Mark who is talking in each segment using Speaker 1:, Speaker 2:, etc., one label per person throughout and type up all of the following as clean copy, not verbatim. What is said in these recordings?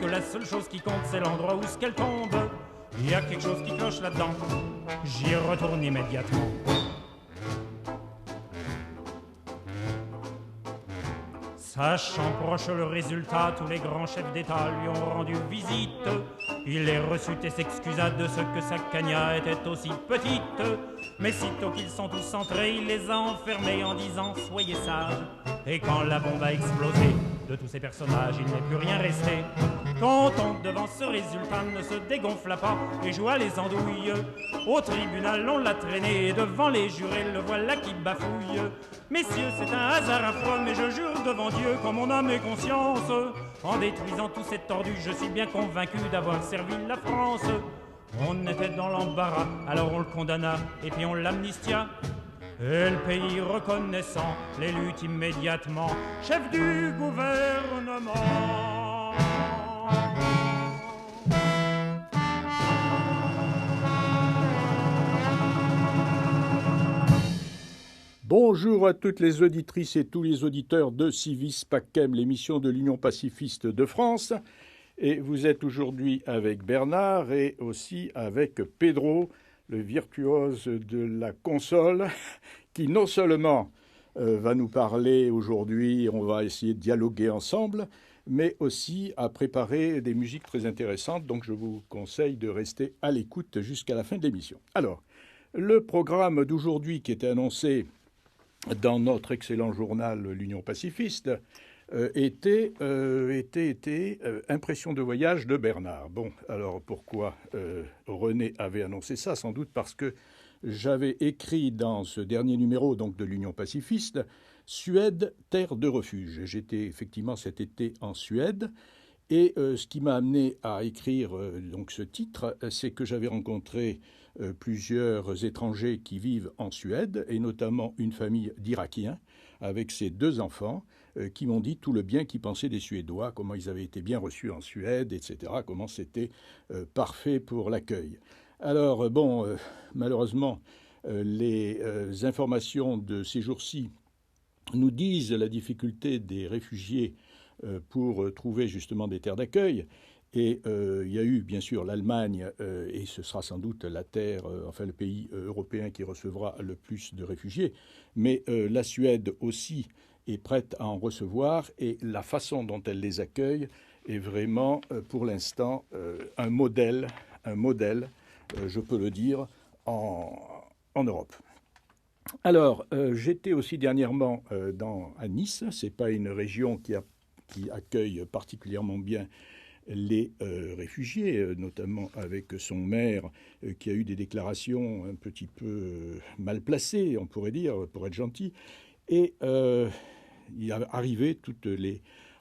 Speaker 1: que la seule chose qui compte, c'est l'endroit où ce qu'elle tombe. Il y a quelque chose qui cloche là-dedans. J'y retourne immédiatement. Sachant proche le résultat, tous les grands chefs d'État lui ont rendu visite. Il les reçut et s'excusa de ce que sa cagna était aussi petite. Mais sitôt qu'ils sont tous entrés, il les a enfermés en disant « Soyez sages ». Et quand la bombe a explosé, de tous ces personnages, il n'est plus rien resté. Content devant ce résultat, ne se dégonfla pas et joua les andouilles. Au tribunal, on l'a traîné, et devant les jurés, le voilà qui bafouille. Messieurs, c'est un hasard affreux, mais je jure devant Dieu, qu'en mon âme et conscience, en détruisant tous ces tordus, je suis bien convaincu d'avoir servi la France. On était dans l'embarras, alors on le condamna, et puis on l'amnistia. Et le pays reconnaissant, l'élut immédiatement chef du gouvernement.
Speaker 2: Bonjour à toutes les auditrices et tous les auditeurs de Civis Pacem, l'émission de l'Union pacifiste de France. Et vous êtes aujourd'hui avec Bernard et aussi avec Pedro, le virtuose de la console, qui non seulement va nous parler aujourd'hui, on va essayer de dialoguer ensemble, mais aussi à préparer des musiques très intéressantes. Donc je vous conseille de rester à l'écoute jusqu'à la fin de l'émission. Alors, le programme d'aujourd'hui qui était annoncé dans notre excellent journal L'Union pacifiste était Impression de voyage de Bernard. Bon, alors pourquoi René avait annoncé ça? Sans doute parce que j'avais écrit dans ce dernier numéro donc de l'Union pacifiste Suède, terre de refuge. J'étais effectivement cet été en Suède. Et ce qui m'a amené à écrire donc ce titre, c'est que j'avais rencontré plusieurs étrangers qui vivent en Suède, et notamment une famille d'Irakiens avec ses 2 enfants, qui m'ont dit tout le bien qu'ils pensaient des Suédois, comment ils avaient été bien reçus en Suède, etc., comment c'était parfait pour l'accueil. Alors, bon, malheureusement, les informations de ces jours-ci nous disent la difficulté des réfugiés pour trouver justement des terres d'accueil. Et il y a eu bien sûr l'Allemagne, et ce sera sans doute la terre, enfin le pays européen qui recevra le plus de réfugiés, mais la Suède aussi est prête à en recevoir, et la façon dont elle les accueille est vraiment pour l'instant un modèle, je peux le dire, en Europe. Alors, j'étais aussi dernièrement à Nice. C'est pas une région qui accueille particulièrement bien les réfugiés, notamment avec son maire qui a eu des déclarations un petit peu mal placées, on pourrait dire, pour être gentil. Et il a arrivé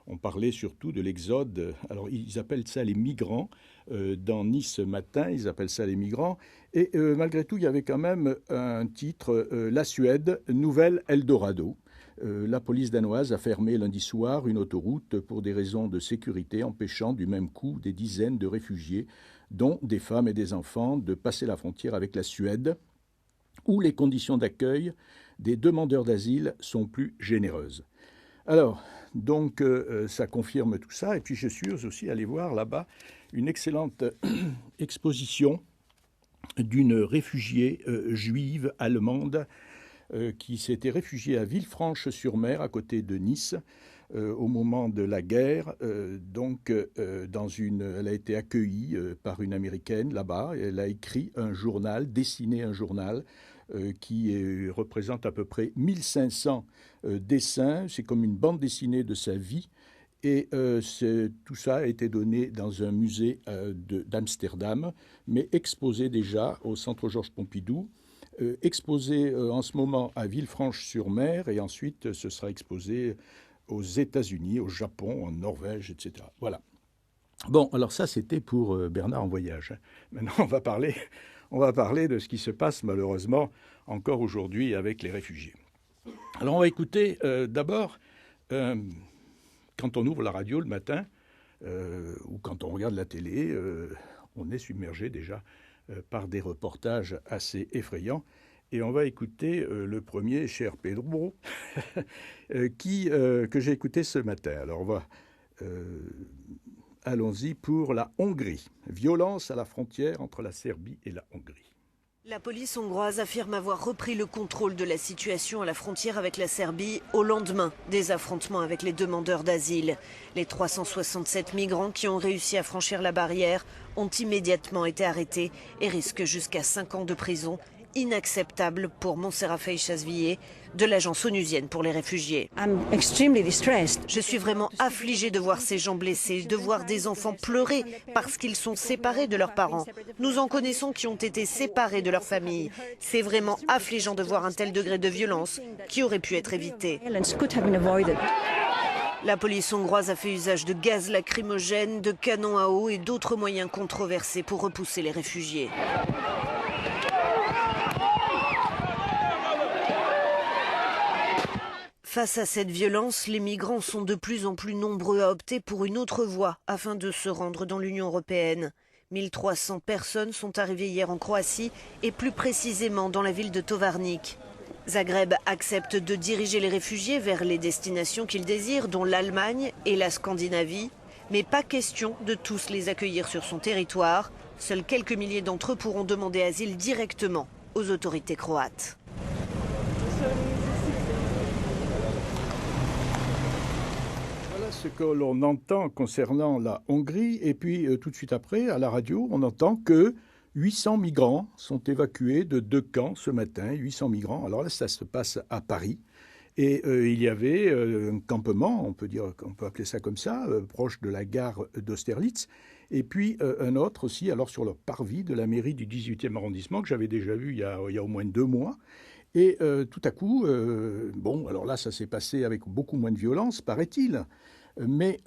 Speaker 2: on parlait surtout de l'exode. Alors, ils appellent ça les migrants. Dans Nice ce matin, ils appellent ça les migrants. Et malgré tout, il y avait quand même un titre, La Suède, nouvelle Eldorado. La police danoise a fermé lundi soir une autoroute pour des raisons de sécurité, empêchant du même coup des dizaines de réfugiés, dont des femmes et des enfants, de passer la frontière avec la Suède, où les conditions d'accueil des demandeurs d'asile sont plus généreuses. Alors, donc, ça confirme tout ça. Et puis, je suis aussi allé voir là-bas une excellente exposition d'une réfugiée juive allemande qui s'était réfugiée à Villefranche-sur-Mer, à côté de Nice, au moment de la guerre. Elle a été accueillie par une Américaine là-bas. Elle a écrit un journal, dessiné un journal qui représente à peu près 1500 dessins. C'est comme une bande dessinée de sa vie. Et tout ça a été donné dans un musée d'Amsterdam, mais exposé déjà au Centre Georges Pompidou, exposé en ce moment à Villefranche-sur-Mer, et ensuite ce sera exposé aux États-Unis, au Japon, en Norvège, etc. Voilà. Bon, alors ça, c'était pour Bernard en voyage. Maintenant, on va parler de ce qui se passe malheureusement encore aujourd'hui avec les réfugiés. Alors, on va écouter d'abord, quand on ouvre la radio le matin, ou quand on regarde la télé, on est submergé déjà par des reportages assez effrayants. Et on va écouter le premier, cher Pedro, que j'ai écouté ce matin. Alors, on va allons-y pour la Hongrie. Violence à la frontière entre la Serbie et la Hongrie.
Speaker 3: La police hongroise affirme avoir repris le contrôle de la situation à la frontière avec la Serbie au lendemain des affrontements avec les demandeurs d'asile. Les 367 migrants qui ont réussi à franchir la barrière ont immédiatement été arrêtés et risquent jusqu'à 5 ans de prison. Inacceptable pour Montserrat Feichasvili de l'agence onusienne pour les réfugiés. Je suis vraiment affligée de voir ces gens blessés, de voir des enfants pleurer parce qu'ils sont séparés de leurs parents. Nous en connaissons qui ont été séparés de leur famille. C'est vraiment affligeant de voir un tel degré de violence qui aurait pu être évité. La police hongroise a fait usage de gaz lacrymogène, de canons à eau et d'autres moyens controversés pour repousser les réfugiés. Face à cette violence, les migrants sont de plus en plus nombreux à opter pour une autre voie afin de se rendre dans l'Union européenne. 1300 personnes sont arrivées hier en Croatie et plus précisément dans la ville de Tovarnik. Zagreb accepte de diriger les réfugiés vers les destinations qu'ils désirent, dont l'Allemagne et la Scandinavie. Mais pas question de tous les accueillir sur son territoire. Seuls quelques milliers d'entre eux pourront demander asile directement aux autorités croates.
Speaker 2: Ce que l'on entend concernant la Hongrie, et puis tout de suite après, à la radio, on entend que 800 migrants sont évacués de 2 camps ce matin, 800 migrants. Alors là, ça se passe à Paris, et il y avait un campement, on peut appeler ça comme ça, proche de la gare d'Austerlitz, et puis un autre aussi, alors sur le parvis de la mairie du 18e arrondissement, que j'avais déjà vu il y a au moins 2 mois. Et tout à coup, alors là, ça s'est passé avec beaucoup moins de violence, paraît-il. Mais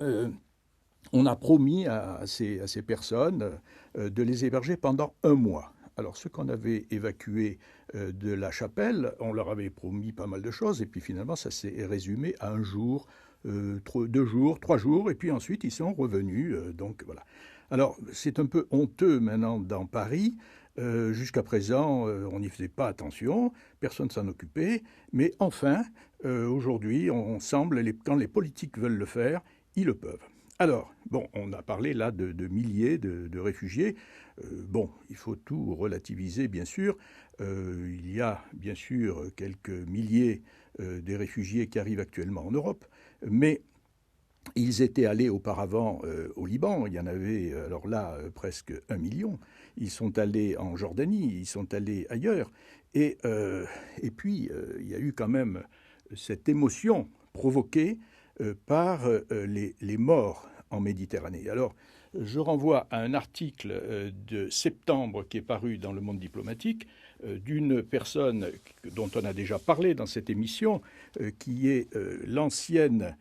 Speaker 2: on a promis à ces personnes de les héberger pendant 1 mois. Alors, ceux qu'on avait évacués de la chapelle, on leur avait promis pas mal de choses, et puis finalement, ça s'est résumé à 1 jour, 2 jours, 3 jours, et puis ensuite, ils sont revenus. Donc, voilà. Alors, c'est un peu honteux maintenant dans Paris. Jusqu'à présent, on n'y faisait pas attention, personne ne s'en occupait, mais enfin, aujourd'hui, on semble, quand les politiques veulent le faire, ils le peuvent. Alors, on a parlé là de milliers de réfugiés. Il faut tout relativiser, bien sûr. Il y a, bien sûr, quelques milliers de réfugiés qui arrivent actuellement en Europe, mais ils étaient allés auparavant au Liban, il y en avait alors là presque 1 million. Ils sont allés en Jordanie, ils sont allés ailleurs. Et puis, il y a eu quand même cette émotion provoquée par les morts en Méditerranée. Alors, je renvoie à un article de septembre qui est paru dans Le Monde diplomatique d'une personne dont on a déjà parlé dans cette émission, qui est l'ancienne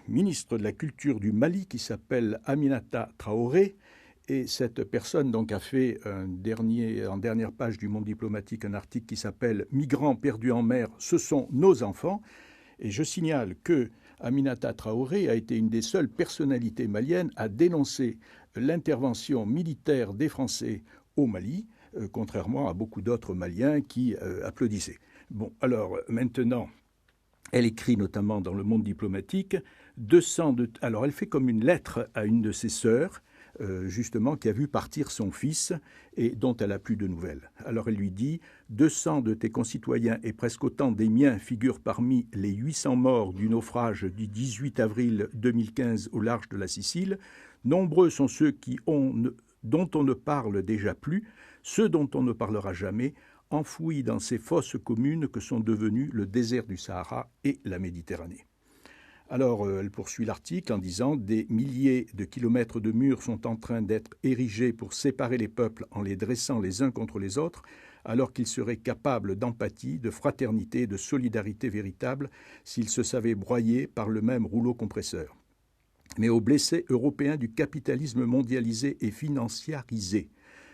Speaker 2: ministre de la Culture du Mali, qui s'appelle Aminata Traoré. Et cette personne donc a fait en dernière page du Monde diplomatique un article qui s'appelle « Migrants perdus en mer, ce sont nos enfants ». Et je signale que Aminata Traoré a été une des seules personnalités maliennes à dénoncer l'intervention militaire des Français au Mali, contrairement à beaucoup d'autres Maliens qui applaudissaient. Alors maintenant, elle écrit notamment dans Le Monde diplomatique alors elle fait comme une lettre à une de ses sœurs, justement, qui a vu partir son fils et dont elle n'a plus de nouvelles. Alors elle lui dit « 200 de tes concitoyens et presque autant des miens figurent parmi les 800 morts du naufrage du 18 avril 2015 au large de la Sicile. Nombreux sont ceux dont on ne parle déjà plus, ceux dont on ne parlera jamais, enfouis dans ces fosses communes que sont devenues le désert du Sahara et la Méditerranée. » Alors, elle poursuit l'article en disant « Des milliers de kilomètres de murs sont en train d'être érigés pour séparer les peuples en les dressant les uns contre les autres, alors qu'ils seraient capables d'empathie, de fraternité et de solidarité véritable s'ils se savaient broyer par le même rouleau compresseur. Mais aux blessés européens du capitalisme mondialisé et financiarisé,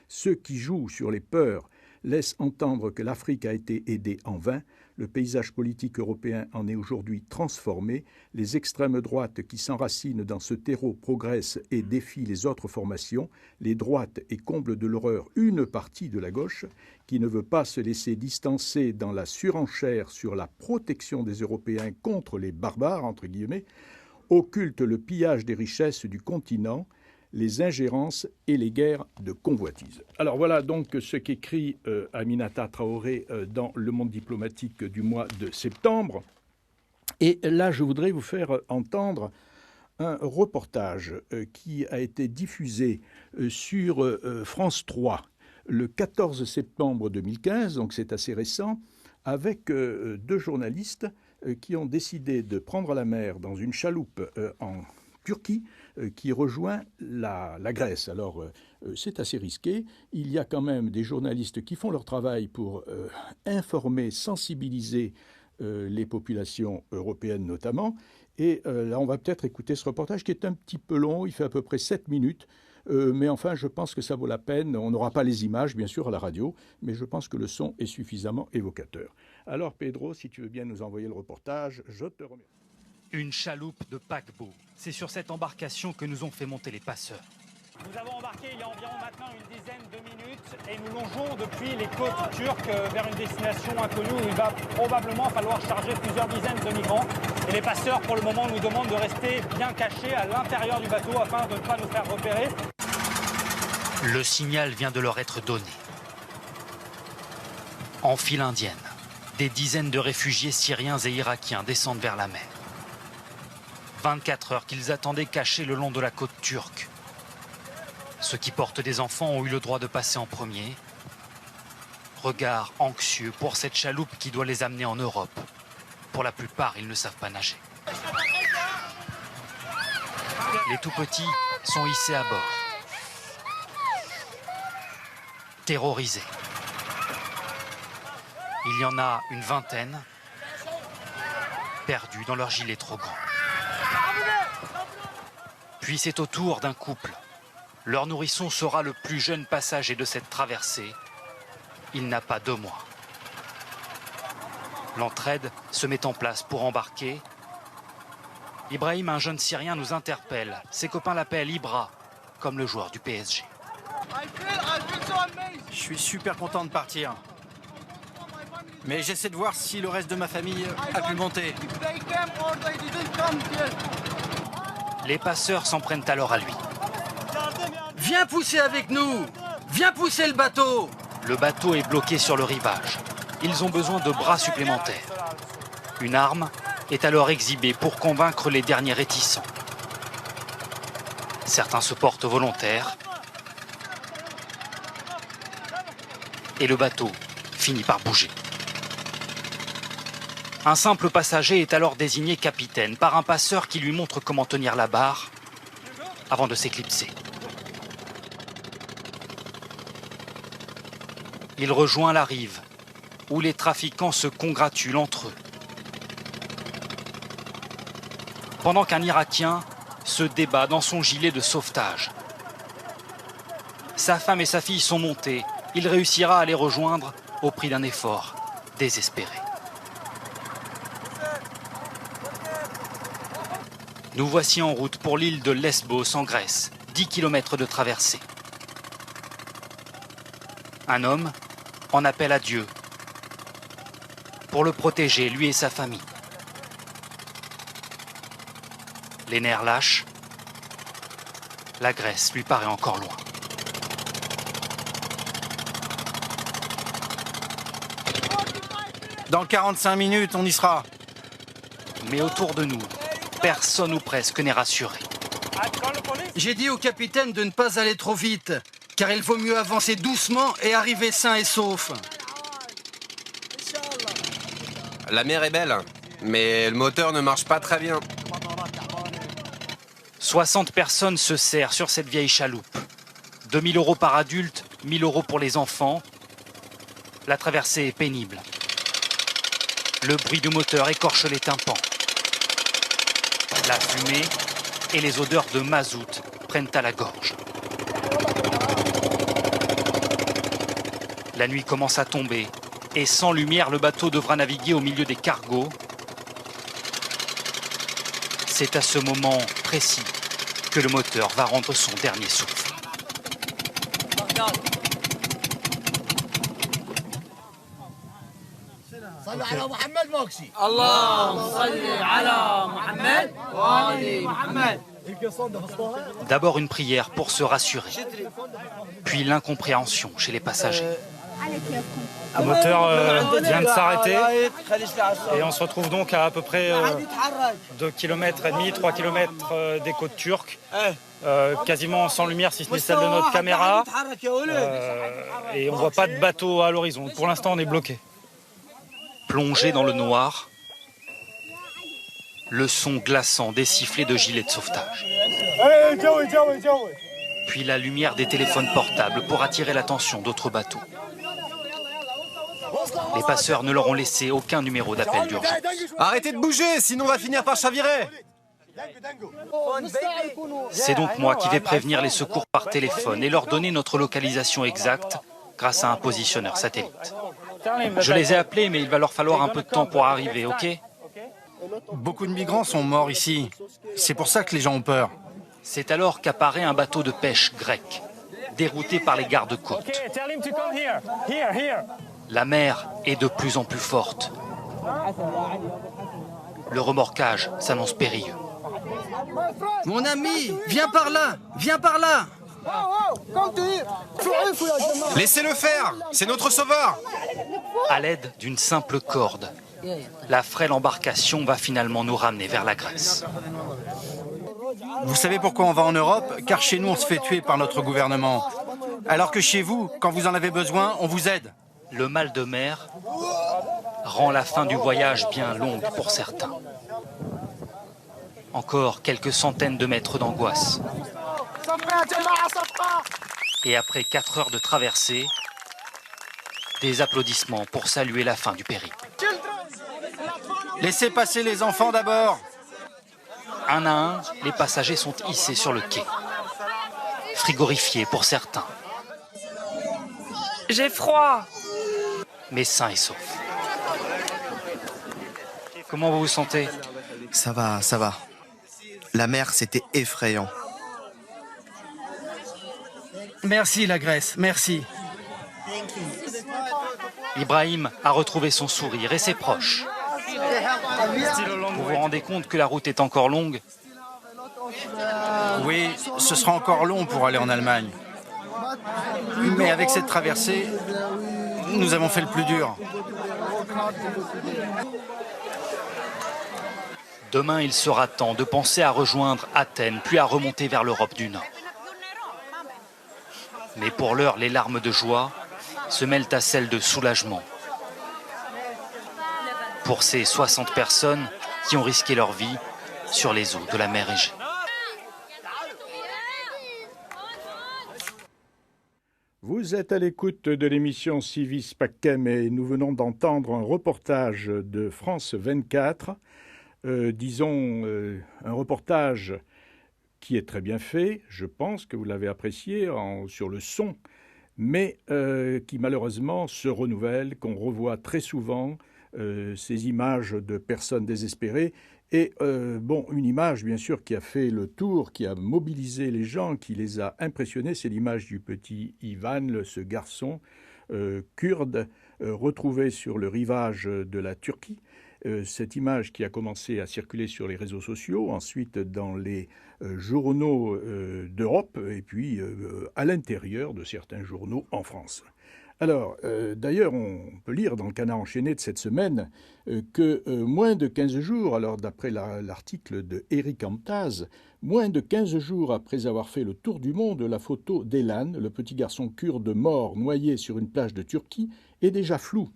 Speaker 2: ceux qui jouent sur les peurs laissent entendre que l'Afrique a été aidée en vain. Le paysage politique européen en est aujourd'hui transformé. Les extrêmes droites qui s'enracinent dans ce terreau progressent et défient les autres formations. Les droites et comblent de l'horreur une partie de la gauche qui ne veut pas se laisser distancer dans la surenchère sur la protection des Européens contre les barbares, entre guillemets. occulte le pillage des richesses du continent, les ingérences et les guerres de convoitise. Alors voilà donc ce qu'écrit Aminata Traoré dans Le Monde diplomatique du mois de septembre. Et là, je voudrais vous faire entendre un reportage qui a été diffusé sur France 3 le 14 septembre 2015, donc c'est assez récent, avec deux journalistes qui ont décidé de prendre la mer dans une chaloupe en Turquie qui rejoint la Grèce. Alors, c'est assez risqué. Il y a quand même des journalistes qui font leur travail pour informer, sensibiliser les populations européennes notamment. Et là, on va peut-être écouter ce reportage qui est un petit peu long, il fait à peu près 7 minutes. Mais enfin, je pense que ça vaut la peine. On n'aura pas les images, bien sûr, à la radio, mais je pense que le son est suffisamment évocateur. Alors, Pedro, si tu veux bien nous envoyer le reportage, je te remercie.
Speaker 4: Une chaloupe de paquebot. C'est sur cette embarcation que nous ont fait monter les passeurs.
Speaker 5: Nous avons embarqué il y a environ maintenant une dizaine de minutes et nous longeons depuis les côtes turques vers une destination inconnue où il va probablement falloir charger plusieurs dizaines de migrants. Et les passeurs, pour le moment, nous demandent de rester bien cachés à l'intérieur du bateau afin de ne pas nous faire repérer.
Speaker 4: Le signal vient de leur être donné. En file indienne, des dizaines de réfugiés syriens et irakiens descendent vers la mer. 24 heures qu'ils attendaient cachés le long de la côte turque. Ceux qui portent des enfants ont eu le droit de passer en premier. Regard anxieux pour cette chaloupe qui doit les amener en Europe. Pour la plupart, ils ne savent pas nager. Les tout-petits sont hissés à bord. Terrorisés. Il y en a une vingtaine, perdus dans leur gilet trop grand. Puis c'est au tour d'un couple. Leur nourrisson sera le plus jeune passager de cette traversée. Il n'a pas 2 mois. L'entraide se met en place pour embarquer. Ibrahim, un jeune Syrien, nous interpelle. Ses copains l'appellent Ibra, comme le joueur du PSG.
Speaker 6: Je suis super content de partir. Mais j'essaie de voir si le reste de ma famille a pu monter.
Speaker 4: Les passeurs s'en prennent alors à lui.
Speaker 6: Viens pousser avec nous! Viens pousser le bateau!
Speaker 4: Le bateau est bloqué sur le rivage. Ils ont besoin de bras supplémentaires. Une arme est alors exhibée pour convaincre les derniers réticents. Certains se portent volontaires. Et le bateau finit par bouger. Un simple passager est alors désigné capitaine par un passeur qui lui montre comment tenir la barre avant de s'éclipser. Il rejoint la rive, où les trafiquants se congratulent entre eux. Pendant qu'un Irakien se débat dans son gilet de sauvetage. Sa femme et sa fille sont montées. Il réussira à les rejoindre au prix d'un effort désespéré. Nous voici en route pour l'île de Lesbos en Grèce, 10 km de traversée. Un homme en appelle à Dieu pour le protéger, lui et sa famille. Les nerfs lâchent, la Grèce lui paraît encore loin.
Speaker 6: Dans 45 minutes, on y sera.
Speaker 4: Mais autour de nous, personne ou presque n'est rassuré.
Speaker 6: J'ai dit au capitaine de ne pas aller trop vite, car il vaut mieux avancer doucement et arriver sain et sauf.
Speaker 7: La mer est belle, mais le moteur ne marche pas très bien.
Speaker 4: 60 personnes se serrent sur cette vieille chaloupe. 2 000 € par adulte, 1 000 € pour les enfants. La traversée est pénible. Le bruit du moteur écorche les tympans. La fumée et les odeurs de mazout prennent à la gorge. La nuit commence à tomber et sans lumière, le bateau devra naviguer au milieu des cargos. C'est à ce moment précis que le moteur va rendre son dernier souffle. D'abord une prière pour se rassurer, puis l'incompréhension chez les passagers.
Speaker 5: Le moteur vient de s'arrêter et on se retrouve donc à peu près 2,5 km, 3 km des côtes turques, quasiment sans lumière si ce n'est celle de notre caméra, et on ne voit pas de bateau à l'horizon. Pour l'instant, on est bloqué.
Speaker 4: Plongé dans le noir, le son glaçant des sifflets de gilets de sauvetage. Puis la lumière des téléphones portables pour attirer l'attention d'autres bateaux. Les passeurs ne leur ont laissé aucun numéro d'appel d'urgence.
Speaker 7: Arrêtez de bouger, sinon on va finir par chavirer.
Speaker 4: C'est donc moi qui vais prévenir les secours par téléphone et leur donner notre localisation exacte grâce à un positionneur satellite. Je les ai appelés, mais il va leur falloir un peu de temps pour arriver, ok?
Speaker 6: Beaucoup de migrants sont morts ici. C'est pour ça que les gens ont peur.
Speaker 4: C'est alors qu'apparaît un bateau de pêche grec, dérouté par les gardes-côtes. La mer est de plus en plus forte. Le remorquage s'annonce périlleux.
Speaker 6: Mon ami, viens par là, viens par là.
Speaker 7: Laissez-le faire, c'est notre sauveur.
Speaker 4: À l'aide d'une simple corde, la frêle embarcation va finalement nous ramener vers la Grèce.
Speaker 6: Vous savez pourquoi on va en Europe? Car chez nous, on se fait tuer par notre gouvernement. Alors que chez vous, quand vous en avez besoin, on vous aide.
Speaker 4: Le mal de mer rend la fin du voyage bien longue pour certains. Encore quelques centaines de mètres d'angoisse. Et après 4 heures de traversée, des applaudissements pour saluer la fin du périple.
Speaker 6: Laissez passer les enfants d'abord.
Speaker 4: Un à un, les passagers sont hissés sur le quai. Frigorifiés pour certains.
Speaker 8: J'ai froid.
Speaker 4: Mais sains et saufs. Comment vous vous sentez?
Speaker 9: Ça va, ça va. La mer, c'était effrayant.
Speaker 6: Merci la Grèce, merci.
Speaker 4: Ibrahim a retrouvé son sourire et ses proches. Vous vous rendez compte que la route est encore longue?
Speaker 6: Oui, ce sera encore long pour aller en Allemagne. Mais avec cette traversée, nous avons fait le plus dur.
Speaker 4: Demain, il sera temps de penser à rejoindre Athènes, puis à remonter vers l'Europe du Nord. Mais pour l'heure, les larmes de joie se mêlent à celles de soulagement. Pour ces 60 personnes qui ont risqué leur vie sur les eaux de la mer Égée.
Speaker 2: Vous êtes à l'écoute de l'émission Civis Pacem et nous venons d'entendre un reportage de France 24, un reportage qui est très bien fait, je pense que vous l'avez apprécié sur le son, mais qui malheureusement se renouvelle, qu'on revoit très souvent, ces images de personnes désespérées. Et une image, bien sûr, qui a fait le tour, qui a mobilisé les gens, qui les a impressionnés, c'est l'image du petit Ivan, ce garçon kurde, retrouvé sur le rivage de la Turquie. Cette image qui a commencé à circuler sur les réseaux sociaux, ensuite dans les journaux d'Europe, et puis à l'intérieur de certains journaux en France. Alors, d'ailleurs, on peut lire dans le Canard enchaîné de cette semaine que moins de 15 jours, alors d'après l'article de Eric Amtaz, moins de 15 jours après avoir fait le tour du monde, la photo d'Elan, le petit garçon kurde mort noyé sur une plage de Turquie, est déjà floue.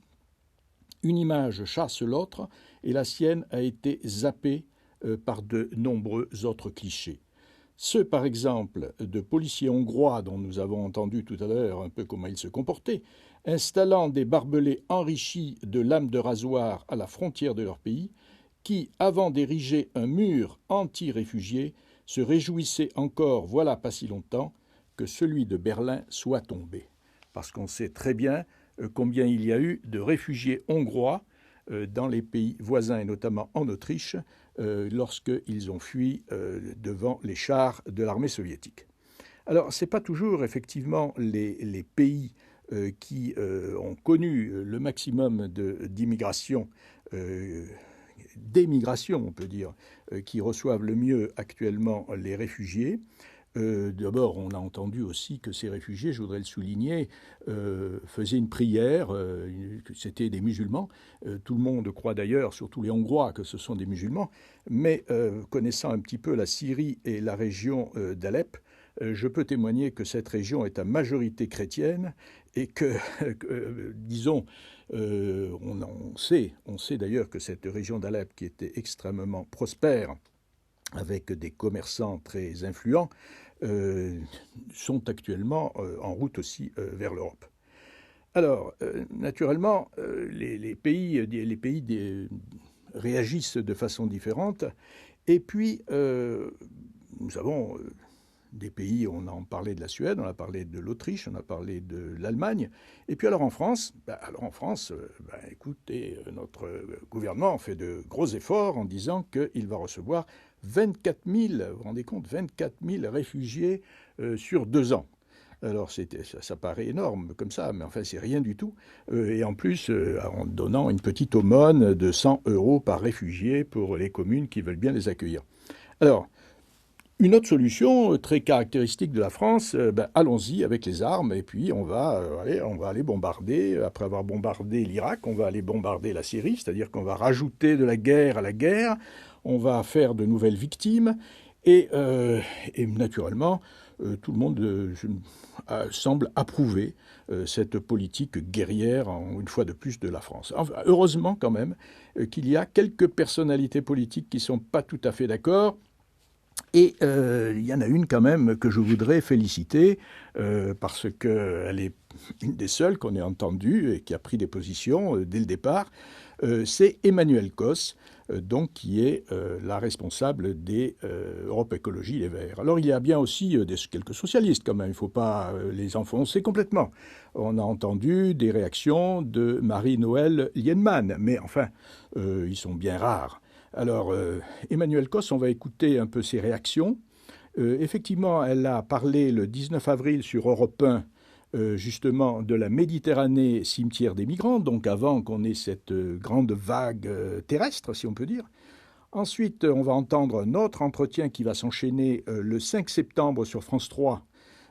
Speaker 2: Une image chasse l'autre et la sienne a été zappée par de nombreux autres clichés. Ceux, par exemple, de policiers hongrois dont nous avons entendu tout à l'heure un peu comment ils se comportaient, installant des barbelés enrichis de lames de rasoir à la frontière de leur pays, qui, avant d'ériger un mur anti-réfugiés, se réjouissaient encore, voilà pas si longtemps, que celui de Berlin soit tombé. Parce qu'on sait très bien combien il y a eu de réfugiés hongrois dans les pays voisins et notamment en Autriche lorsqu'ils ont fui devant les chars de l'armée soviétique. Alors, ce n'est pas toujours effectivement les pays qui ont connu le maximum d'immigration, d'émigration, on peut dire, qui reçoivent le mieux actuellement les réfugiés. D'abord, on a entendu aussi que ces réfugiés, je voudrais le souligner, faisaient une prière, que c'était des musulmans. Tout le monde croit d'ailleurs, surtout les Hongrois, que ce sont des musulmans. Mais connaissant un petit peu la Syrie et la région d'Alep, je peux témoigner que cette région est à majorité chrétienne et que, disons, on sait d'ailleurs que cette région d'Alep, qui était extrêmement prospère, avec des commerçants très influents, sont actuellement en route aussi vers l'Europe. Alors, naturellement, les pays réagissent de façon différente. Et puis, nous avons des pays, on a parlé de la Suède, on a parlé de l'Autriche, on a parlé de l'Allemagne. Et puis alors en France, écoutez, notre gouvernement fait de gros efforts en disant qu'il va recevoir 24 000, vous vous rendez compte, 24 000 réfugiés sur 2 ans. Alors ça paraît énorme comme ça, mais enfin c'est rien du tout. Et en plus, en donnant une petite aumône de 100 € par réfugié pour les communes qui veulent bien les accueillir. Alors, une autre solution très caractéristique de la France, allons-y avec les armes et puis on va aller bombarder, après avoir bombardé l'Irak, on va aller bombarder la Syrie, c'est-à-dire qu'on va rajouter de la guerre à la guerre, on va faire de nouvelles victimes et naturellement tout le monde semble approuver cette politique guerrière, une fois de plus, de la France. Enfin, heureusement quand même qu'il y a quelques personnalités politiques qui ne sont pas tout à fait d'accord. Et il y en a une quand même que je voudrais féliciter parce qu'elle est une des seules qu'on ait entendues et qui a pris des positions dès le départ. C'est Emmanuelle Causse, donc qui est la responsable des Europe Écologie Les Verts. Alors il y a bien aussi quelques socialistes quand même, il ne faut pas les enfoncer complètement. On a entendu des réactions de Marie-Noëlle Lienemann, mais enfin, ils sont bien rares. Alors, Emmanuelle Causse, on va écouter un peu ses réactions. Effectivement, elle a parlé le 19 avril sur Europe 1, justement, de la Méditerranée cimetière des migrants, donc avant qu'on ait cette grande vague terrestre, si on peut dire. Ensuite, on va entendre un autre entretien qui va s'enchaîner le 5 septembre sur France 3.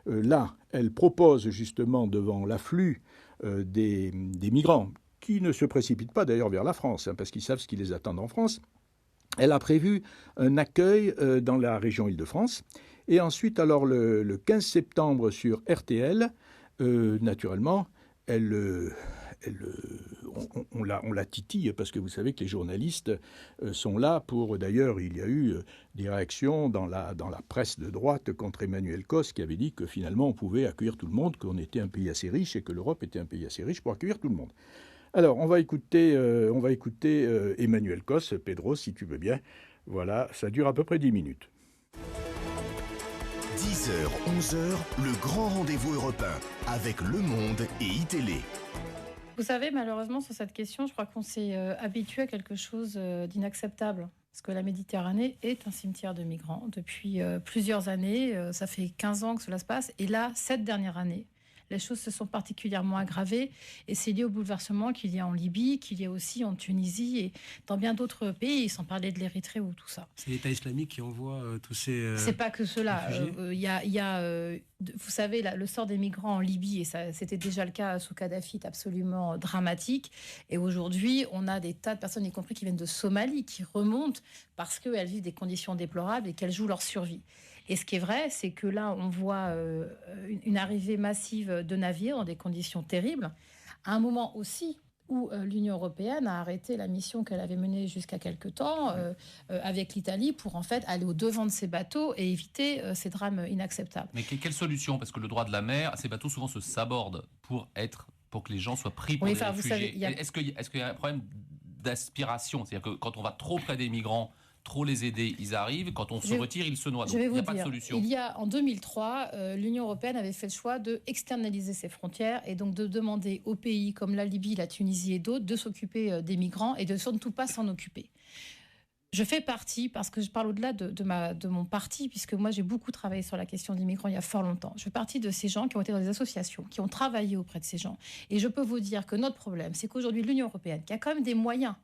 Speaker 2: Là, elle propose justement devant l'afflux des migrants, qui ne se précipitent pas d'ailleurs vers la France, parce qu'ils savent ce qui les attend en France. Elle a prévu un accueil dans la région Île-de-France. Et ensuite, alors le 15 septembre sur RTL, naturellement, on la titille parce que vous savez que les journalistes sont là pour... D'ailleurs, il y a eu des réactions dans la presse de droite contre Emmanuelle Causse qui avait dit que finalement on pouvait accueillir tout le monde, qu'on était un pays assez riche et que l'Europe était un pays assez riche pour accueillir tout le monde. Alors, on va écouter Emmanuelle Causse, Pedro, si tu veux bien. Voilà, ça dure à peu près 10 minutes.
Speaker 8: 10h, 11h, le grand rendez-vous européen avec Le Monde et iTélé.
Speaker 10: Vous savez, malheureusement, sur cette question, je crois qu'on s'est habitué à quelque chose d'inacceptable. Parce que la Méditerranée est un cimetière de migrants depuis plusieurs années. Ça fait 15 ans que cela se passe. Et là, cette dernière année, les choses se sont particulièrement aggravées et c'est lié au bouleversement qu'il y a en Libye, qu'il y a aussi en Tunisie et dans bien d'autres pays, sans parler de l'Érythrée ou tout ça.
Speaker 11: C'est l'État islamique qui envoie tous ces
Speaker 10: c'est pas que cela. Vous savez, le sort des migrants en Libye, et ça, c'était déjà le cas sous Kadhafi, est absolument dramatique. Et aujourd'hui, on a des tas de personnes, y compris qui viennent de Somalie, qui remontent parce qu'elles vivent des conditions déplorables et qu'elles jouent leur survie. Et ce qui est vrai, c'est que là, on voit une arrivée massive de navires dans des conditions terribles, à un moment aussi où l'Union européenne a arrêté la mission qu'elle avait menée jusqu'à quelque temps avec l'Italie pour en fait aller au-devant de ces bateaux et éviter ces drames inacceptables.
Speaker 12: Mais quelle solution? Parce que le droit de la mer, ces bateaux souvent se sabordent pour que les gens soient pris pour des réfugiés. Est-ce qu'il y a un problème d'aspiration? C'est-à-dire que quand on va trop près des migrants, trop les aider, ils arrivent. Quand on se retire, ils se noient. Donc, il n'y a pas de solution.
Speaker 10: En 2003, l'Union européenne avait fait le choix de externaliser ses frontières et donc de demander aux pays comme la Libye, la Tunisie et d'autres de s'occuper des migrants et de surtout pas s'en occuper. Je fais partie, parce que je parle au-delà de mon parti, puisque moi j'ai beaucoup travaillé sur la question des migrants il y a fort longtemps. Je fais partie de ces gens qui ont été dans des associations, qui ont travaillé auprès de ces gens. Et je peux vous dire que notre problème, c'est qu'aujourd'hui l'Union européenne, qui a quand même des moyens,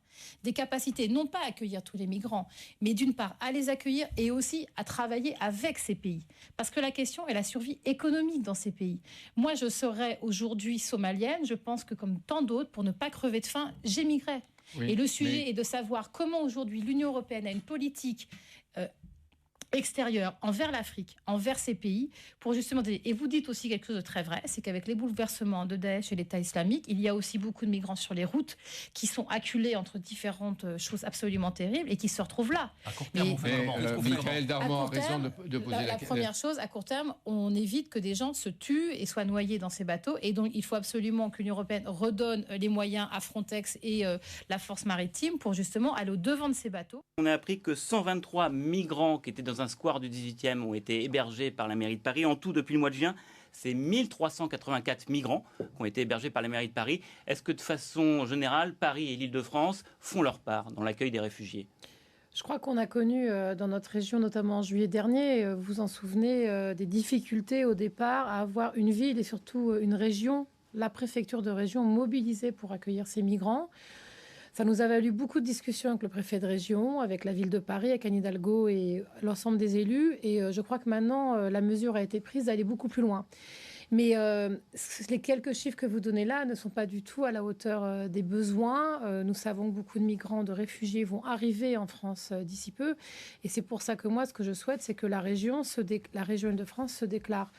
Speaker 10: des capacités, non pas à accueillir tous les migrants, mais d'une part à les accueillir et aussi à travailler avec ces pays. Parce que la question est la survie économique dans ces pays. Moi, je serais aujourd'hui somalienne, je pense que comme tant d'autres, pour ne pas crever de faim, j'émigrais. Oui, et le sujet est de savoir comment aujourd'hui l'Union européenne a une politique extérieure envers l'Afrique, envers ces pays, pour justement... Et vous dites aussi quelque chose de très vrai, c'est qu'avec les bouleversements de Daesh et l'État islamique, il y a aussi beaucoup de migrants sur les routes qui sont acculés entre différentes choses absolument terribles et qui se retrouvent là.
Speaker 12: À court terme,
Speaker 13: Michaël Darmon a raison de poser la question.
Speaker 10: La première chose, à court terme, on évite que des gens se tuent et soient noyés dans ces bateaux. Et donc, il faut absolument que l'Union européenne redonne les moyens à Frontex et la force maritime pour justement aller au-devant de ces bateaux.
Speaker 14: On a appris que 123 migrants qui étaient dans un square du 18e ont été hébergés par la mairie de Paris. En tout, depuis le mois de juin, c'est 1384 migrants qui ont été hébergés par la mairie de Paris. Est-ce que de façon générale, Paris et l'Île-de-France font leur part dans l'accueil des réfugiés ?
Speaker 10: Je crois qu'on a connu dans notre région, notamment en juillet dernier, vous vous en souvenez, des difficultés au départ à avoir une ville et surtout une région, la préfecture de région mobilisée pour accueillir ces migrants. Ça nous a valu beaucoup de discussions avec le préfet de région, avec la ville de Paris, avec Anne Hidalgo et l'ensemble des élus. Et je crois que maintenant, la mesure a été prise d'aller beaucoup plus loin. Mais les quelques chiffres que vous donnez là ne sont pas du tout à la hauteur des besoins. Nous savons que beaucoup de migrants, de réfugiés vont arriver en France d'ici peu. Et c'est pour ça que moi, ce que je souhaite, c'est que la région Île-de-France se déclare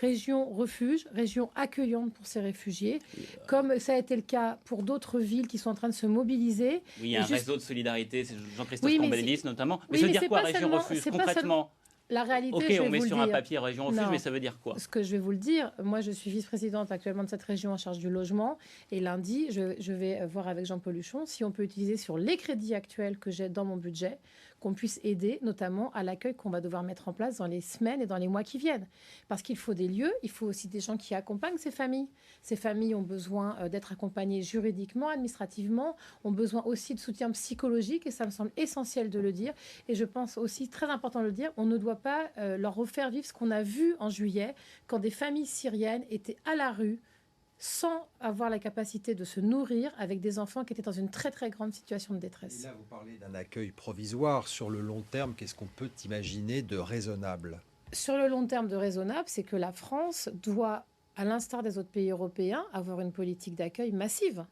Speaker 10: région refuge, région accueillante pour ces réfugiés, comme ça a été le cas pour d'autres villes qui sont en train de se mobiliser.
Speaker 14: Oui, il y a un réseau de solidarité, c'est Jean-Christophe Cambadélis notamment. Mais ça veut dire quoi, région refuge, concrètement ?
Speaker 10: La réalité,
Speaker 14: ok, on met sur un papier région refuge, mais ça veut dire quoi ?
Speaker 10: Ce que je vais vous le dire, moi je suis vice-présidente actuellement de cette région en charge du logement, et lundi, je vais voir avec Jean-Paul Huchon si on peut utiliser sur les crédits actuels que j'ai dans mon budget, qu'on puisse aider notamment à l'accueil qu'on va devoir mettre en place dans les semaines et dans les mois qui viennent. Parce qu'il faut des lieux, il faut aussi des gens qui accompagnent ces familles. Ces familles ont besoin d'être accompagnées juridiquement, administrativement, ont besoin aussi de soutien psychologique, et ça me semble essentiel de le dire. Et je pense aussi, très important de le dire, on ne doit pas leur refaire vivre ce qu'on a vu en juillet, quand des familles syriennes étaient à la rue, sans avoir la capacité de se nourrir, avec des enfants qui étaient dans une très très grande situation de détresse.
Speaker 15: Et là, vous parlez d'un accueil provisoire. Sur le long terme, qu'est-ce qu'on peut imaginer de raisonnable ?
Speaker 10: Sur le long terme de raisonnable, c'est que la France doit, à l'instar des autres pays européens, avoir une politique d'accueil massive.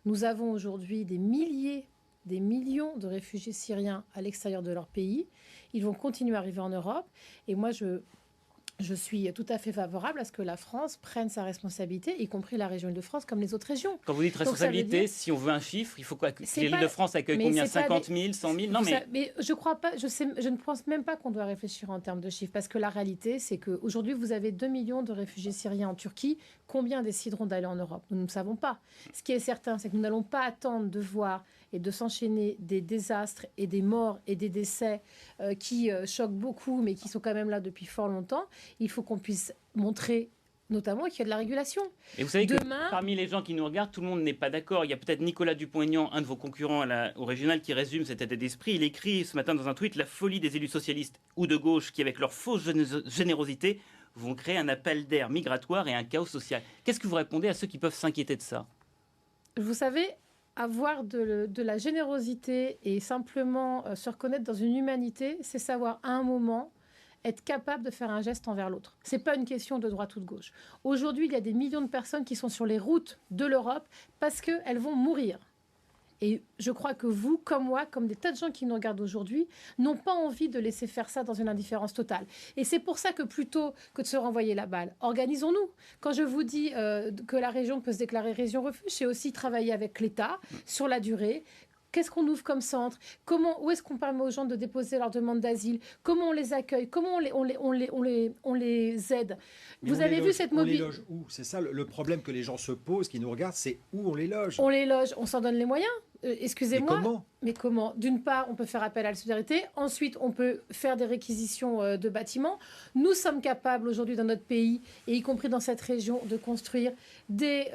Speaker 10: Nous avons aujourd'hui des millions de réfugiés syriens à l'extérieur de leur pays. Ils vont continuer à arriver en Europe. Et moi, je suis tout à fait favorable à ce que la France prenne sa responsabilité, y compris la région Île-de-France, comme les autres régions.
Speaker 14: Quand vous dites responsabilité, si on veut un chiffre, il faut que l'Île-de-France accueille combien ? 50 000, 100 000 ? Non,
Speaker 10: mais je crois pas, je ne pense même pas qu'on doit réfléchir en termes de chiffres, parce que la réalité, c'est qu'aujourd'hui, vous avez 2 millions de réfugiés syriens en Turquie. Combien décideront d'aller en Europe ? Nous ne savons pas. Ce qui est certain, c'est que nous n'allons pas attendre de voir et de s'enchaîner des désastres et des morts et des décès qui choquent beaucoup, mais qui sont quand même là depuis fort longtemps. Il faut qu'on puisse montrer notamment qu'il y a de la régulation.
Speaker 14: Et vous savez que parmi les gens qui nous regardent, tout le monde n'est pas d'accord. Il y a peut-être Nicolas Dupont-Aignan, un de vos concurrents au régional, qui résume cet état d'esprit. Il écrit ce matin dans un tweet « La folie des élus socialistes ou de gauche qui, avec leur fausse générosité, vont créer un appel d'air migratoire et un chaos social. » Qu'est-ce que vous répondez à ceux qui peuvent s'inquiéter de ça ?
Speaker 10: Vous savez, avoir de la générosité et simplement se reconnaître dans une humanité, c'est savoir à un moment être capable de faire un geste envers l'autre. Ce n'est pas une question de droite ou de gauche. Aujourd'hui, il y a des millions de personnes qui sont sur les routes de l'Europe parce qu'elles vont mourir. Et je crois que vous, comme moi, comme des tas de gens qui nous regardent aujourd'hui, n'ont pas envie de laisser faire ça dans une indifférence totale. Et c'est pour ça que plutôt que de se renvoyer la balle, organisons-nous. Quand je vous dis que la région peut se déclarer région refuge, c'est aussi travailler avec l'État sur la durée. Qu'est-ce qu'on ouvre comme centre ? Où est-ce qu'on permet aux gens de déposer leur demande d'asile ? Comment on les accueille ? Comment on les aide ? Vous avez vu cette mobilité ?
Speaker 15: On les loge où ? C'est ça le problème que les gens se posent, qui nous regardent, c'est où on les loge ?
Speaker 10: On les loge, on s'en donne les moyens. excusez-moi. Mais comment ? D'une part, on peut faire appel à la solidarité. Ensuite, on peut faire des réquisitions de bâtiments. Nous sommes capables aujourd'hui dans notre pays, et y compris dans cette région, de construire des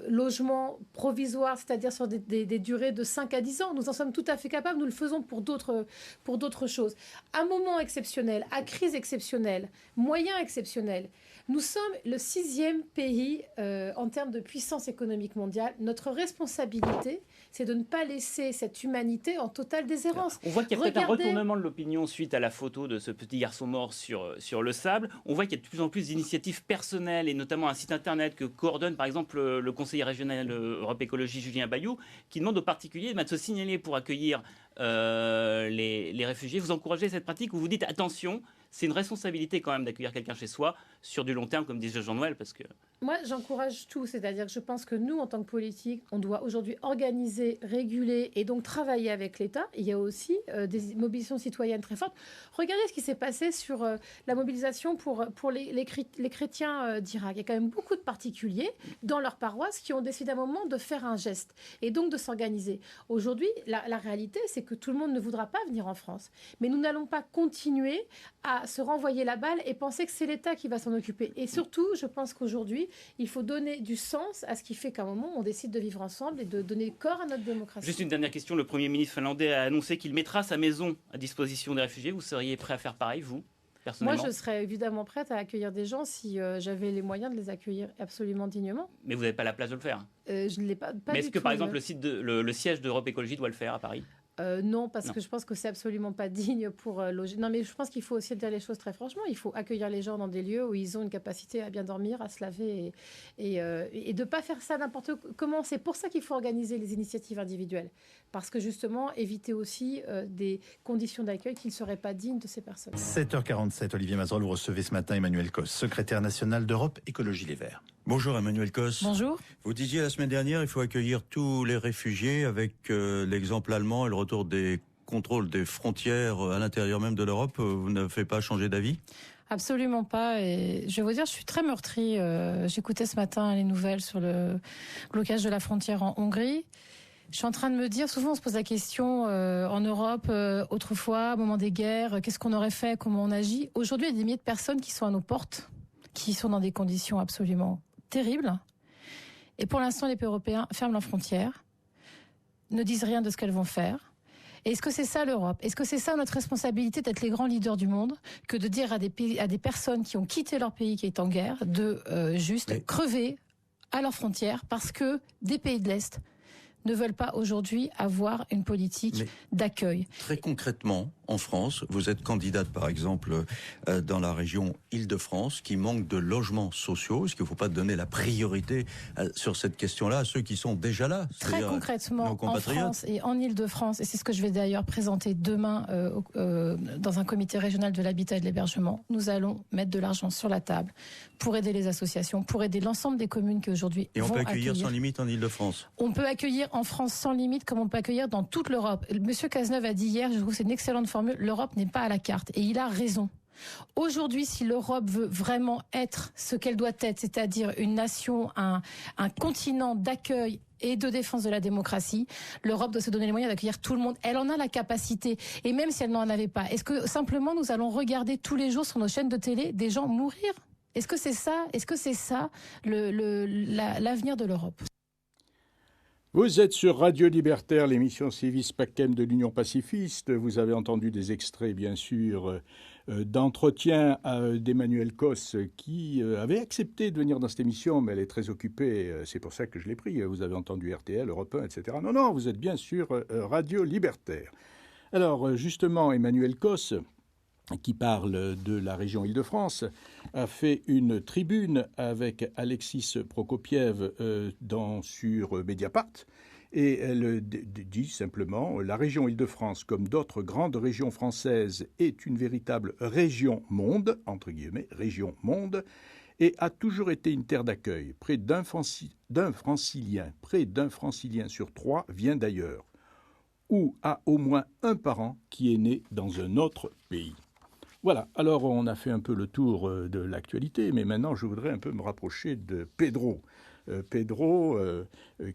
Speaker 10: logements provisoires, c'est-à-dire sur des durées de 5 à 10 ans. Nous en sommes tout à fait capables. Nous le faisons pour d'autres choses. À moment exceptionnel, à crise exceptionnelle, moyens exceptionnels. Nous sommes le 6e pays en termes de puissance économique mondiale. Notre responsabilité, c'est de ne pas laisser cette humanité en totale déshérence.
Speaker 14: On voit qu'il y a peut-être un retournement de l'opinion suite à la photo de ce petit garçon mort sur le sable. On voit qu'il y a de plus en plus d'initiatives personnelles, et notamment un site internet que coordonne par exemple le conseiller régional Europe Écologie Julien Bayou, qui demande aux particuliers de se signaler pour accueillir les réfugiés. Vous encouragez cette pratique où vous dites attention, c'est une responsabilité quand même d'accueillir quelqu'un chez soi sur du long terme, comme disait Jean-Noël, parce que...
Speaker 10: Moi, j'encourage tout, c'est-à-dire que je pense que nous, en tant que politique, on doit aujourd'hui organiser, réguler et donc travailler avec l'État. Il y a aussi des mobilisations citoyennes très fortes. Regardez ce qui s'est passé sur la mobilisation pour les chrétiens d'Irak. Il y a quand même beaucoup de particuliers dans leur paroisse qui ont décidé à un moment de faire un geste et donc de s'organiser. Aujourd'hui, la réalité, c'est que tout le monde ne voudra pas venir en France. Mais nous n'allons pas continuer à se renvoyer la balle et penser que c'est l'État qui va s'en occuper. Et surtout, je pense qu'aujourd'hui, il faut donner du sens à ce qui fait qu'à un moment, on décide de vivre ensemble et de donner corps à notre démocratie.
Speaker 14: Juste une dernière question. Le Premier ministre finlandais a annoncé qu'il mettra sa maison à disposition des réfugiés. Vous seriez prêt à faire pareil, vous, personnellement ?
Speaker 10: Moi, je serais évidemment prête à accueillir des gens si j'avais les moyens de les accueillir absolument dignement.
Speaker 14: Mais vous n'avez pas la place de le faire.
Speaker 10: Je ne l'ai pas
Speaker 14: Mais est-ce que, par exemple, le siège d'Europe Écologie doit le faire à Paris ?
Speaker 10: Non, parce que je pense que c'est absolument pas digne pour loger. Non, mais je pense qu'il faut aussi dire les choses très franchement. Il faut accueillir les gens dans des lieux où ils ont une capacité à bien dormir, à se laver et de pas faire ça n'importe comment. C'est pour ça qu'il faut organiser les initiatives individuelles. Parce que justement, éviter aussi des conditions d'accueil qui ne seraient pas dignes de ces personnes.
Speaker 16: 7h47, Olivier Mazerolle, vous recevez ce matin Emmanuel Cos, secrétaire national d'Europe Écologie Les Verts. Bonjour Emmanuel Cos.
Speaker 10: Bonjour.
Speaker 16: Vous disiez la semaine dernière, il faut accueillir tous les réfugiés avec l'exemple allemand et le retour des contrôles des frontières à l'intérieur même de l'Europe. Vous n'avez pas changé d'avis ?
Speaker 10: Absolument pas. Et je vais vous dire, je suis très meurtrie. J'écoutais ce matin les nouvelles sur le blocage de la frontière en Hongrie. Je suis en train de me dire, souvent on se pose la question en Europe, autrefois, au moment des guerres, qu'est-ce qu'on aurait fait, comment on agit. Aujourd'hui, il y a des milliers de personnes qui sont à nos portes, qui sont dans des conditions absolument terribles. Et pour l'instant, les pays européens ferment leurs frontières, ne disent rien de ce qu'elles vont faire. Et est-ce que c'est ça l'Europe ? Est-ce que c'est ça notre responsabilité d'être les grands leaders du monde, que de dire à des personnes qui ont quitté leur pays qui est en guerre, de crever à leurs frontières parce que des pays de l'Est ne veulent pas aujourd'hui avoir une politique d'accueil.
Speaker 16: Très concrètement, en France, vous êtes candidate par exemple dans la région Île-de-France qui manque de logements sociaux. Est-ce qu'il ne faut pas donner la priorité sur cette question-là à ceux qui sont déjà là ?
Speaker 10: Très concrètement, en France et en Île-de-France, et c'est ce que je vais d'ailleurs présenter demain dans un comité régional de l'habitat et de l'hébergement, nous allons mettre de l'argent sur la table pour aider les associations, pour aider l'ensemble des communes qui aujourd'hui vont accueillir. Et on peut accueillir
Speaker 16: sans limite en Île-de-France ?
Speaker 10: On peut accueillir en France sans limite comme on peut accueillir dans toute l'Europe. Monsieur Cazeneuve a dit hier, je trouve que c'est une excellente formule, l'Europe n'est pas à la carte. Et il a raison. Aujourd'hui, si l'Europe veut vraiment être ce qu'elle doit être, c'est-à-dire une nation, un continent d'accueil et de défense de la démocratie, l'Europe doit se donner les moyens d'accueillir tout le monde. Elle en a la capacité. Et même si elle n'en avait pas, est-ce que simplement nous allons regarder tous les jours sur nos chaînes de télé des gens mourir ? Est-ce que c'est ça l'avenir de l'Europe ?
Speaker 2: Vous êtes sur Radio Libertaire, l'émission Civis Pacem de l'Union pacifiste. Vous avez entendu des extraits, bien sûr, d'entretien d'Emmanuel Cos qui avait accepté de venir dans cette émission, mais elle est très occupée. C'est pour ça que je l'ai pris. Vous avez entendu RTL, Europe 1, etc. Non, vous êtes bien sur Radio Libertaire. Alors, justement, Emmanuel Cos, qui parle de la région Île-de-France, a fait une tribune avec Alexis Prokopiev sur Mediapart. Et elle dit simplement « La région Île-de-France, comme d'autres grandes régions françaises, est une véritable région-monde, entre guillemets, région-monde, et a toujours été une terre d'accueil. Près d'un francilien sur 3 vient d'ailleurs, ou a au moins un parent qui est né dans un autre pays. » Voilà, alors on a fait un peu le tour de l'actualité, mais maintenant je voudrais un peu me rapprocher de Pedro. Pedro,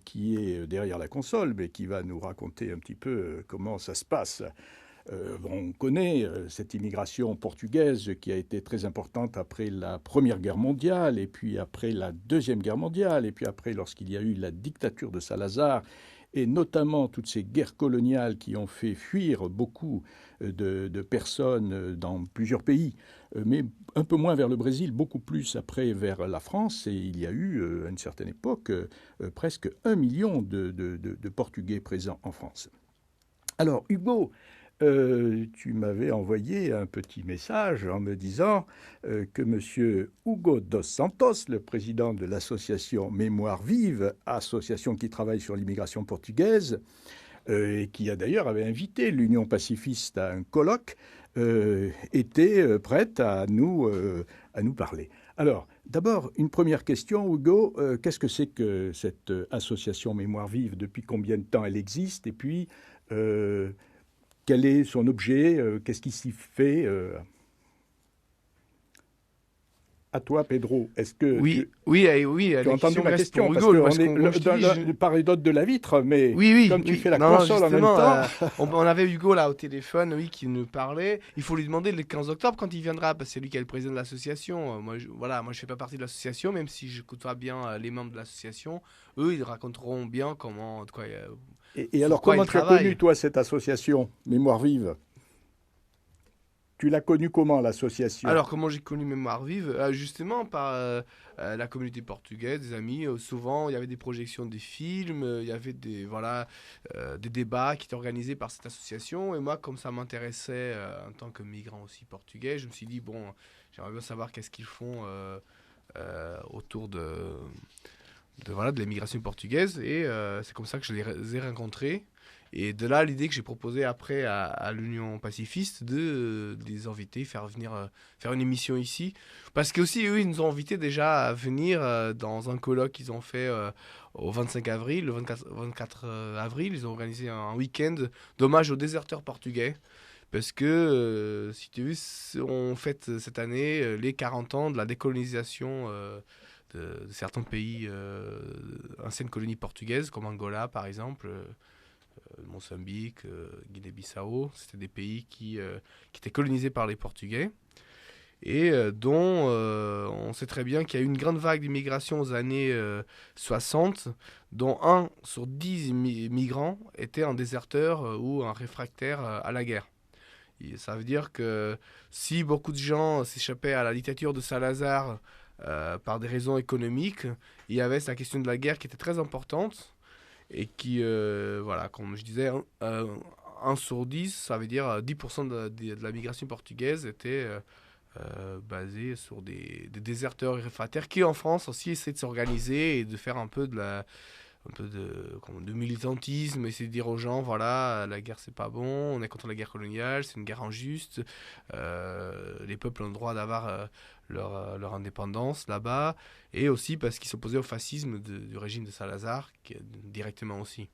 Speaker 2: qui est derrière la console, mais qui va nous raconter un petit peu comment ça se passe. On connaît cette immigration portugaise qui a été très importante après la Première Guerre mondiale, et puis après la Deuxième Guerre mondiale, et puis après lorsqu'il y a eu la dictature de Salazar, et notamment toutes ces guerres coloniales qui ont fait fuir beaucoup de personnes dans plusieurs pays, mais un peu moins vers le Brésil, beaucoup plus après vers la France. Et il y a eu, à une certaine époque, presque 1 million de Portugais présents en France. Alors, Hugo, tu m'avais envoyé un petit message en me disant que M. Hugo dos Santos, le président de l'association Mémoire Vive, association qui travaille sur l'immigration portugaise, et qui a d'ailleurs avait invité l'Union pacifiste à un colloque, était prête à nous parler. Alors, d'abord, une première question, Hugo. Qu'est-ce que c'est que cette association Mémoire Vive? Depuis combien de temps elle existe? Et puis, quel est son objet? Qu'est-ce qui s'y fait? À toi, Pedro. Est-ce que tu as entendu ma question? Parce qu'on est part et d'autre de la vitre, mais comme tu fais la console en même temps...
Speaker 17: on avait Hugo là au téléphone, qui nous parlait. Il faut lui demander le 15 octobre quand il viendra, parce que c'est lui qui est le président de l'association. Moi, je ne fais pas partie de l'association, même si je côtoie bien les membres de l'association. Eux, ils raconteront bien comment...
Speaker 2: Et alors, comment tu as connu, toi, cette association Mémoire Vive? Tu l'as connue comment, l'association?
Speaker 17: Alors, comment j'ai connu Mémoire Vive? Justement, par la communauté portugaise, des amis. Souvent, il y avait des projections des films, il y avait des débats qui étaient organisés par cette association. Et moi, comme ça m'intéressait en tant que migrant aussi portugais, je me suis dit, bon, j'aimerais bien savoir qu'est-ce qu'ils font autour de l'immigration portugaise. Et c'est comme ça que je les ai rencontrés. Et de là, l'idée que j'ai proposée après à l'Union pacifiste de les inviter, faire une émission ici. Parce que aussi, eux, ils nous ont invités déjà à venir dans un colloque qu'ils ont fait au 25 avril. Le 24 avril, ils ont organisé un week-end d'hommage aux déserteurs portugais. Parce que, si tu veux, on fête cette année les 40 ans de la décolonisation de certains pays, anciennes colonies portugaises, comme Angola, par exemple. Mozambique, Guinée-Bissau, c'était des pays qui étaient colonisés par les Portugais et dont on sait très bien qu'il y a eu une grande vague d'immigration aux années 60, dont 1 sur 10 migrants était un déserteur ou un réfractaire à la guerre. Et ça veut dire que si beaucoup de gens s'échappaient à la dictature de Salazar par des raisons économiques, il y avait la question de la guerre qui était très importante. Et qui, comme je disais, 1 sur 10, ça veut dire 10% de la migration portugaise était basée sur des déserteurs et réfractaires qui, en France, aussi essaient de s'organiser et de faire un peu de militantisme, essayer de dire aux gens, voilà, la guerre c'est pas bon, on est contre la guerre coloniale, c'est une guerre injuste, les peuples ont le droit d'avoir leur indépendance là-bas, et aussi parce qu'ils s'opposaient au fascisme du régime de Salazar, directement aussi.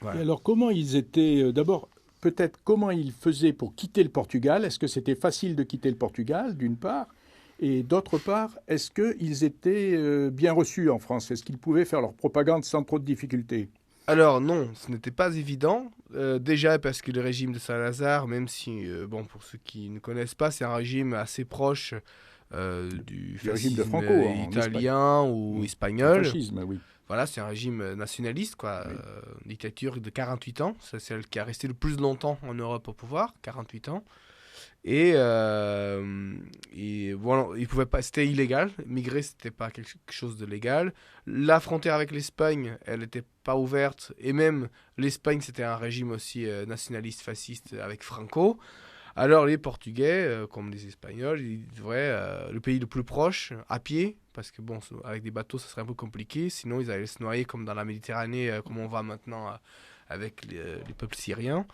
Speaker 2: Voilà. Et alors comment ils étaient, d'abord, peut-être comment ils faisaient pour quitter le Portugal? Est-ce que c'était facile de quitter le Portugal, d'une part? Et d'autre part, est-ce qu'ils étaient bien reçus en France? Est-ce qu'ils pouvaient faire leur propagande sans trop de difficultés?
Speaker 17: Alors non, ce n'était pas évident. Déjà parce que le régime de Salazar, même si, pour ceux qui ne connaissent pas, c'est un régime assez proche du fascisme de Franco, italien ou espagnol.
Speaker 2: Le fascisme, oui.
Speaker 17: Voilà, c'est un régime nationaliste, Oui. Dictature de 48 ans. C'est celle qui a resté le plus longtemps en Europe au pouvoir, 48 ans. Et voilà, il pouvait pas, c'était illégal. Migrer, c'était pas quelque chose de légal. La frontière avec l'Espagne, elle n'était pas ouverte. Et même l'Espagne, c'était un régime aussi nationaliste, fasciste avec Franco. Alors les Portugais, comme les Espagnols, ils devraient le pays le plus proche, à pied, parce que bon, avec des bateaux, ça serait un peu compliqué. Sinon, ils allaient se noyer comme dans la Méditerranée, comme on va maintenant avec les peuples syriens.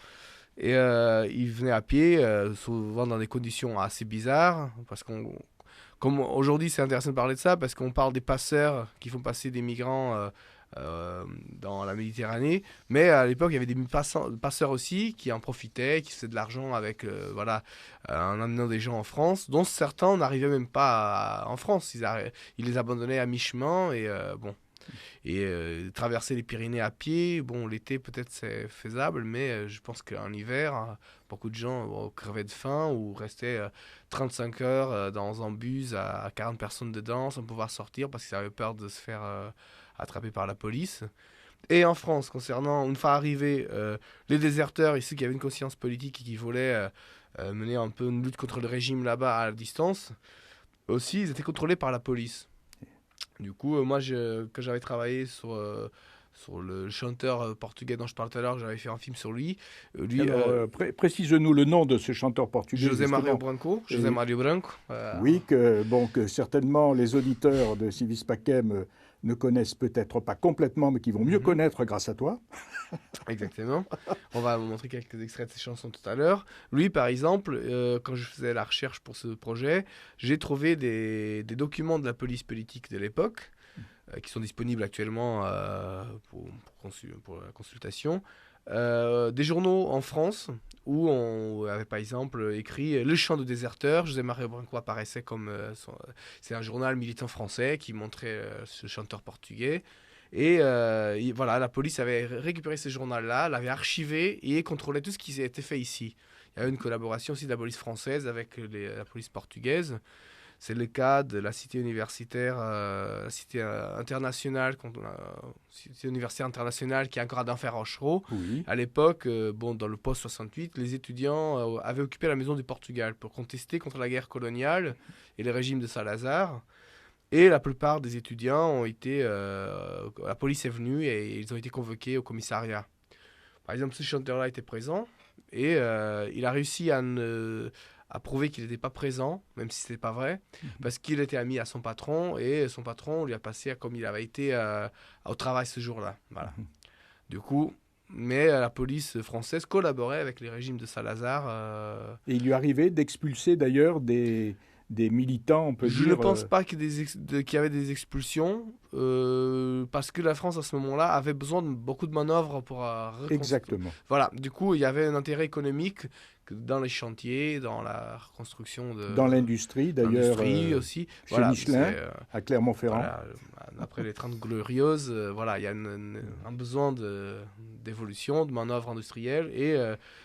Speaker 17: Et ils venaient à pied, souvent dans des conditions assez bizarres, parce comme aujourd'hui, c'est intéressant de parler de ça, parce qu'on parle des passeurs qui font passer des migrants dans la Méditerranée. Mais à l'époque, il y avait des passeurs aussi qui en profitaient, qui faisaient de l'argent avec, en amenant des gens en France, dont certains n'arrivaient même pas en France. Ils les abandonnaient à mi-chemin et traverser les Pyrénées à pied, l'été peut-être c'est faisable, mais je pense qu'en hiver, beaucoup de gens crevaient de faim ou restaient 35 heures dans un bus à 40 personnes dedans sans pouvoir sortir parce qu'ils avaient peur de se faire attraper par la police. Et en France, concernant, une fois arrivés, les déserteurs, et ceux qui avaient une conscience politique et qui voulaient mener un peu une lutte contre le régime là-bas à la distance, aussi, ils étaient contrôlés par la police. Du coup, moi, quand j'avais travaillé sur le chanteur portugais dont je parlais tout à l'heure, j'avais fait un film sur lui.
Speaker 2: Précise-nous le nom de ce chanteur portugais.
Speaker 17: José Mario Branco.
Speaker 2: Oui, que certainement les auditeurs de Civis Pacem ne connaissent peut-être pas complètement, mais qui vont mieux connaître grâce à toi.
Speaker 17: Exactement. On va vous montrer quelques extraits de ses chansons tout à l'heure. Lui, par exemple, quand je faisais la recherche pour ce projet, j'ai trouvé des documents de la police politique de l'époque, qui sont disponibles actuellement pour la consultation. Des journaux en France où on avait par exemple écrit Le chant de déserteur. José Mario Branco apparaissait comme c'est un journal militant français qui montrait ce chanteur portugais. Et voilà, la police avait récupéré ce journal-là, l'avait archivé et contrôlait tout ce qui était fait ici. Il y avait une collaboration aussi de la police française avec la police portugaise. C'est le cas de la cité universitaire, la cité internationale, cité universitaire internationale qui est encore à Denfert-Rochereau.
Speaker 2: Oui.
Speaker 17: À l'époque, dans le post 68, les étudiants avaient occupé la maison du Portugal pour contester contre la guerre coloniale et le régime de Salazar. Et la plupart des étudiants ont été... la police est venue et ils ont été convoqués au commissariat. Par exemple, ce chanteur-là était présent et il a réussi à prouver qu'il n'était pas présent, même si ce n'était pas vrai, parce qu'il était ami à son patron et son patron lui a passé comme il avait été au travail ce jour-là. Voilà. Du coup, mais la police française collaborait avec les régimes de Salazar.
Speaker 2: Et il lui arrivait d'expulser d'ailleurs des militants, on peut dire...
Speaker 17: Je ne pense pas qu'il y avait des expulsions, parce que la France, à ce moment-là, avait besoin de beaucoup de manœuvres pour...
Speaker 2: Exactement.
Speaker 17: Voilà, du coup, il y avait un intérêt économique dans les chantiers, dans la reconstruction de...
Speaker 2: Dans l'industrie, d'ailleurs.
Speaker 17: L'industrie aussi.
Speaker 2: Chez Michelin, à Clermont-Ferrand.
Speaker 17: Voilà, après les 30 glorieuses, il y a un besoin d'évolution, de manœuvres industrielles, et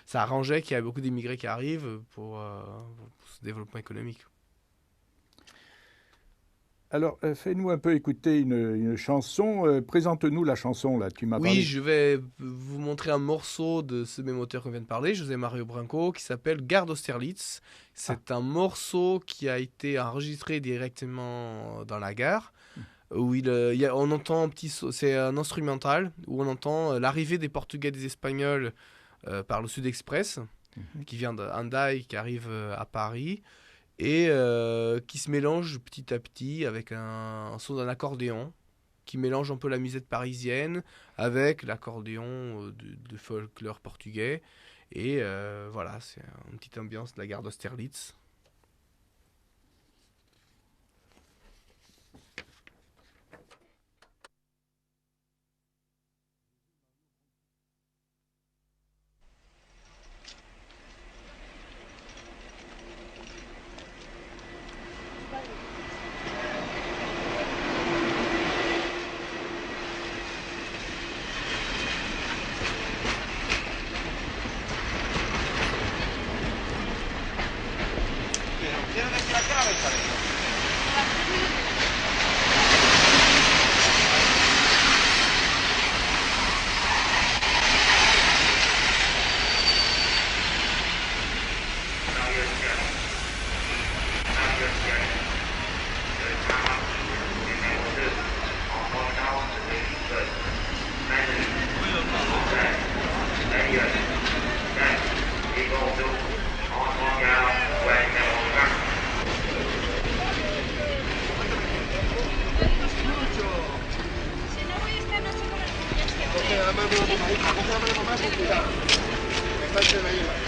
Speaker 17: ça arrangeait qu'il y ait beaucoup d'immigrés qui arrivent pour ce développement économique.
Speaker 2: Alors, fais-nous un peu écouter une chanson. Présente-nous la chanson, là. Tu m'as parlé.
Speaker 17: Oui, je vais vous montrer un morceau de ce même auteur qu'on vient de parler, José Mario Branco, qui s'appelle Gare d'Austerlitz. C'est un morceau qui a été enregistré directement dans la gare, où on entend c'est un instrumental, où on entend l'arrivée des Portugais et des Espagnols par le Sud Express, qui vient d'Hendaye, qui arrive à Paris, et qui se mélange petit à petit avec un son d'un accordéon qui mélange un peu la musette parisienne avec l'accordéon de folklore portugais. Et voilà, c'est une petite ambiance de la gare d'Austerlitz.
Speaker 18: Gracias.